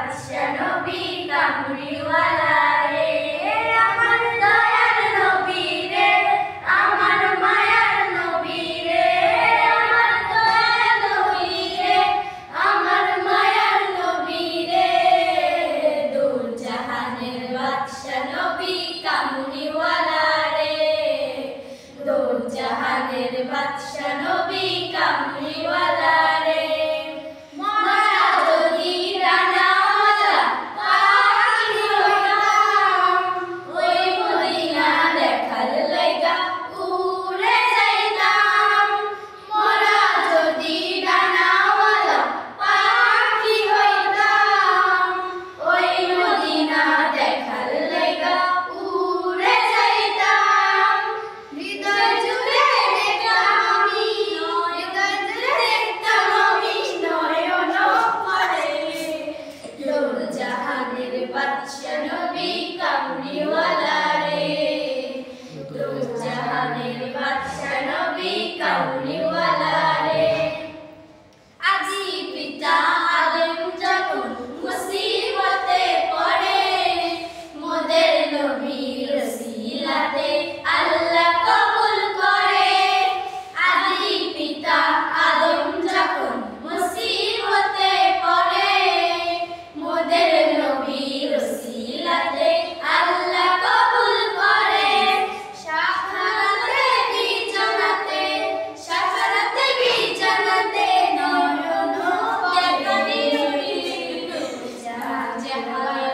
বাদশা নবী কামড়িওয়ালা রে, আমার দয়ার নবী রে, আমার মায়ার নবী রে, আমার দয়ার নবী রে, আমার মায়ার নবী রে, দূর জাহানের বাদশা নবী কামড়িওয়ালা রে, দূর জাহানের বাদশা নবী কামড়িওয়ালা রে। বাদশা নবী কামড়িওয়ালা রে, দূর জাহানের বাদশা নবী কামড়িওয়ালা রে। আজি পিতা আদম যখন মুসিবতে পড়ে, মোদের নবীর ওসিলাতে আল্লাহ কবুল করে। আদি পিতা আদম যখন মুসিবতে পড়ে, মোদের নবীর ওসিলাতে আল্লাহ কবুল করে। সাখারাতে বিজানাতে, সাখারাতে বিজানাতে নয়ন দেখা দিল জাহান